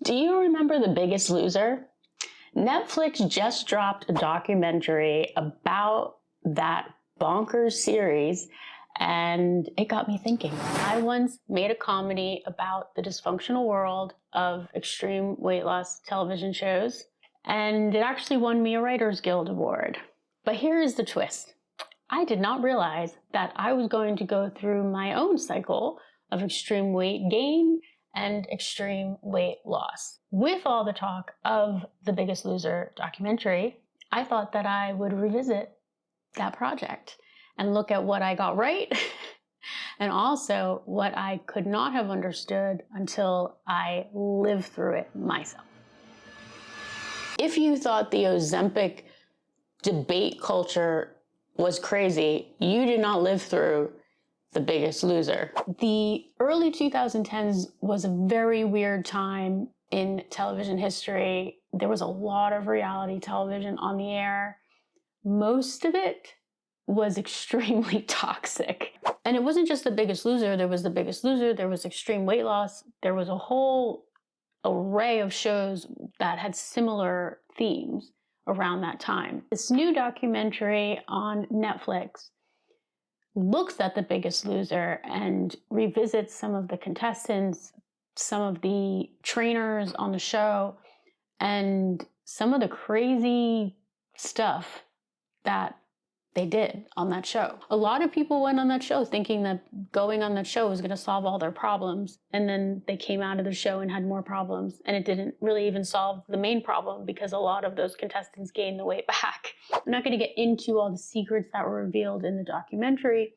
Do you remember The Biggest Loser? Netflix just dropped a documentary about that bonkers series, and it got me thinking. I once made a comedy about the dysfunctional world of extreme weight loss television shows, and it actually won me a Writers Guild Award. But here is the twist. I did not realize that I was going to go through my own cycle of extreme weight gain and extreme weight loss. With all the talk of The Biggest Loser documentary, I thought that I would revisit that project and look at what I got right and also what I could not have understood until I lived through it myself. If you thought the Ozempic debate culture was crazy, you did not live through The Biggest Loser. The early 2010s was a very weird time in television history. There was a lot of reality television on the air. Most of it was extremely toxic. And it wasn't just The Biggest Loser. There was The Biggest Loser, there was Extreme Weight Loss. There was a whole array of shows that had similar themes around that time. This new documentary on Netflix looks at The Biggest Loser and revisits some of the contestants, some of the trainers on the show, and some of the crazy stuff that they did on that show. A lot of people went on that show thinking that going on that show was going to solve all their problems, and then they came out of the show and had more problems, and it didn't really even solve the main problem because a lot of those contestants gained the weight back. I'm not going to get into all the secrets that were revealed in the documentary,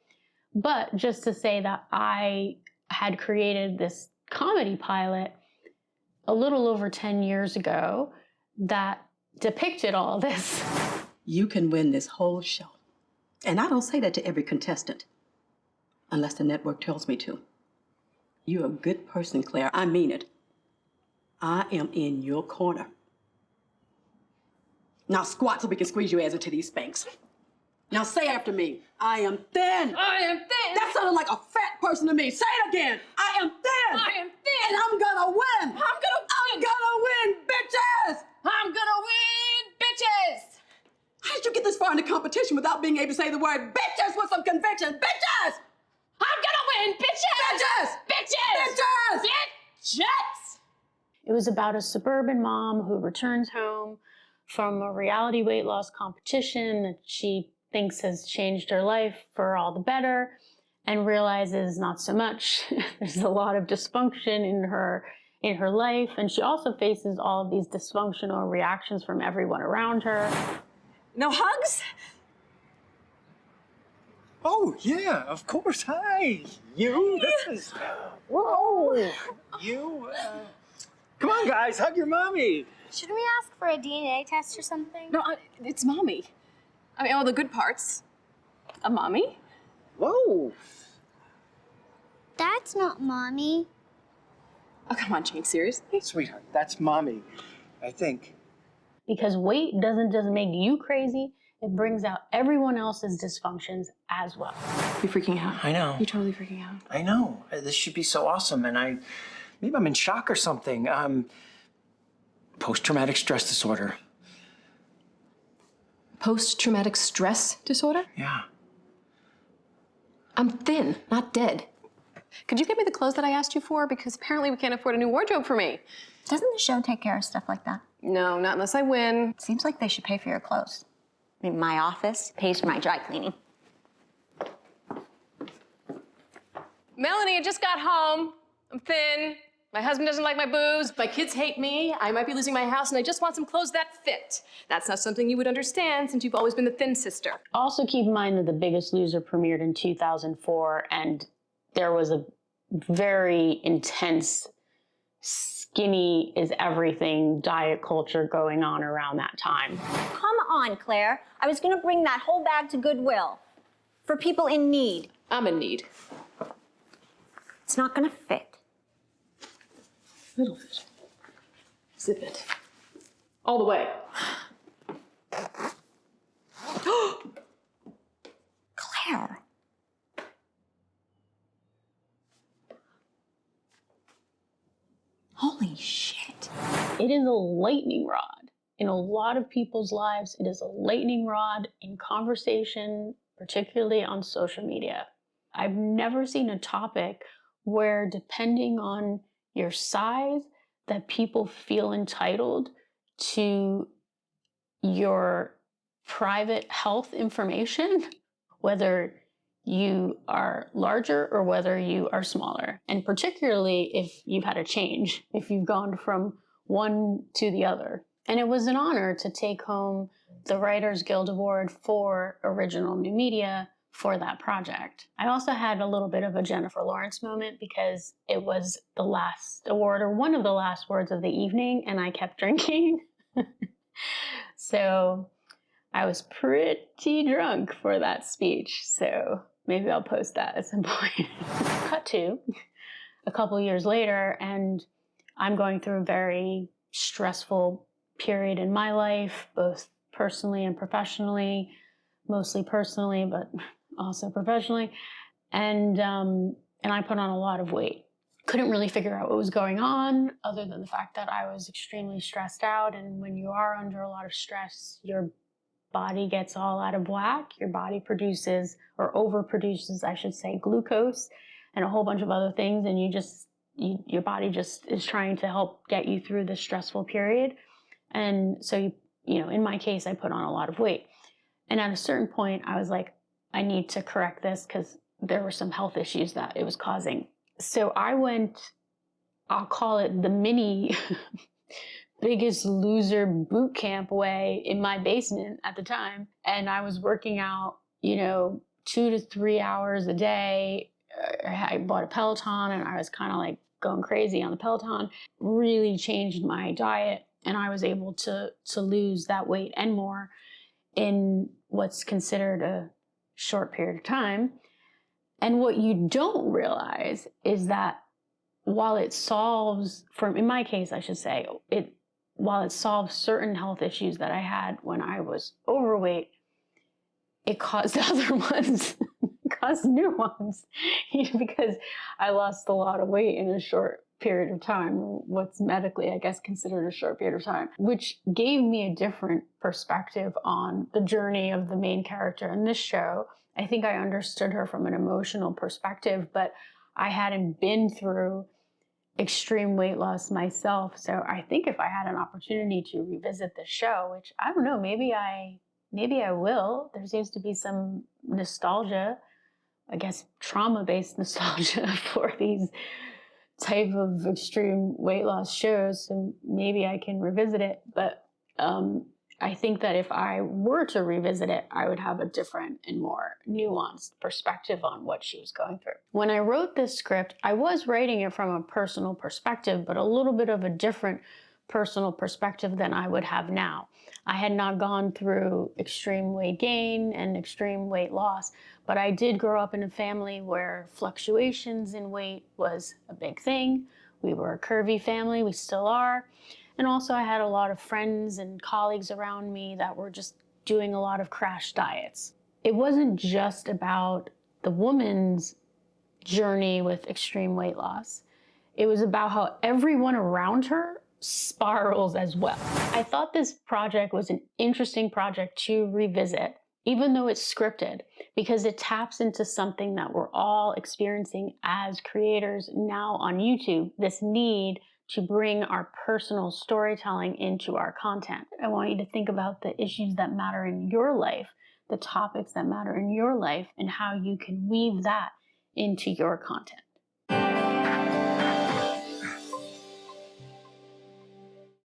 but just to say that I had created this comedy pilot a little over 10 years ago that depicted all this. You can win this whole show. And I don't say that to every contestant, unless the network tells me to. You're a good person, Claire. I mean it. I am in your corner. Now squat so we can squeeze your ass into these Spanx. Now say after me, I am thin. I am thin. That sounded like a fat person to me. Say it again. I am thin. I am thin. And I'm gonna win. I'm gonna win, bitches. I'm gonna win, bitches. How did you get this far in the competition without being able to say the word bitches with some conviction? Bitches! I'm gonna win, bitches. Bitches! Bitches. Bitches! Bitches. It was about a suburban mom who returns home from a reality weight loss competition that she thinks has changed her life for all the better, and realizes not so much. There's a lot of dysfunction in her life, and she also faces all of these dysfunctional reactions from everyone around her. No hugs? Oh, yeah, of course. Hi. You, this is... Whoa. You, come on, guys, hug your mommy. Should we ask for a DNA test or something? No, it's mommy. I mean, all the good parts. A mommy. Whoa. That's not mommy. Oh, come on, Jane, serious? Sweetheart, that's mommy, I think. Because weight doesn't just make you crazy, it brings out everyone else's dysfunctions as well. You're freaking out. I know. You're totally freaking out. I know. This should be so awesome, and maybe I'm in shock or something. Post-traumatic stress disorder. Post-traumatic stress disorder? Yeah. I'm thin, not dead. Could you get me the clothes that I asked you for? Because apparently we can't afford a new wardrobe for me. Doesn't the show take care of stuff like that? No, not unless I win. Seems like they should pay for your clothes. I mean, my office pays for my dry cleaning. Melanie, I just got home. I'm thin. My husband doesn't like my boobs. My kids hate me. I might be losing my house, and I just want some clothes that fit. That's not something you would understand since you've always been the thin sister. Also keep in mind that The Biggest Loser premiered in 2004, and there was a very intense skinny is everything diet culture going on around that time. Come on, Claire. I was gonna bring that whole bag to Goodwill for people in need. I'm in need. It's not gonna fit. Little bit. Zip it. All the way. Claire. Holy shit. It is a lightning rod. In a lot of people's lives, it is a lightning rod in conversation, particularly on social media. I've never seen a topic where, depending on your size, that people feel entitled to your private health information, whether you are larger or whether you are smaller. And particularly if you've had a change, if you've gone from one to the other. And it was an honor to take home the Writers Guild Award for Original New Media for that project. I also had a little bit of a Jennifer Lawrence moment because it was the last award, or one of the last awards of the evening, and I kept drinking. So I was pretty drunk for that speech. So maybe I'll post that at some point. Cut to a couple years later, and I'm going through a very stressful period in my life, both personally and professionally, mostly personally, but also professionally. And I put on a lot of weight. Couldn't really figure out what was going on other than the fact that I was extremely stressed out. And when you are under a lot of stress, your body gets all out of whack. Your body produces, or overproduces, I should say, glucose and a whole bunch of other things. And your body just is trying to help get you through this stressful period. And so, in my case, I put on a lot of weight. And at a certain point, I was like, I need to correct this because there were some health issues that it was causing. So I went, I'll call it the mini Biggest Loser boot camp way in my basement at the time. And I was working out, 2 to 3 hours a day. I bought a Peloton and I was kind of like going crazy on the Peloton. Really changed my diet, and I was able to lose that weight and more in what's considered a short period of time. And what you don't realize is that while it solves, in my case, I should say, while it solves certain health issues that I had when I was overweight, it caused other ones, caused new ones, because I lost a lot of weight in a short period of time, what's medically, I guess, considered a short period of time, which gave me a different perspective on the journey of the main character in this show. I think I understood her from an emotional perspective, but I hadn't been through extreme weight loss myself. So I think if I had an opportunity to revisit the show, which I don't know, maybe I will. There seems to be some nostalgia, I guess trauma-based nostalgia for these type of extreme weight loss shows. So maybe I can revisit it. But I think that if I were to revisit it, I would have a different and more nuanced perspective on what she was going through. When I wrote this script, I was writing it from a personal perspective, but a little bit of a different personal perspective than I would have now. I had not gone through extreme weight gain and extreme weight loss, but I did grow up in a family where fluctuations in weight was a big thing. We were a curvy family, we still are. And also I had a lot of friends and colleagues around me that were just doing a lot of crash diets. It wasn't just about the woman's journey with extreme weight loss. It was about how everyone around her spirals as well. I thought this project was an interesting project to revisit, even though it's scripted, because it taps into something that we're all experiencing as creators now on YouTube, this need to bring our personal storytelling into our content. I want you to think about the issues that matter in your life, the topics that matter in your life, and how you can weave that into your content.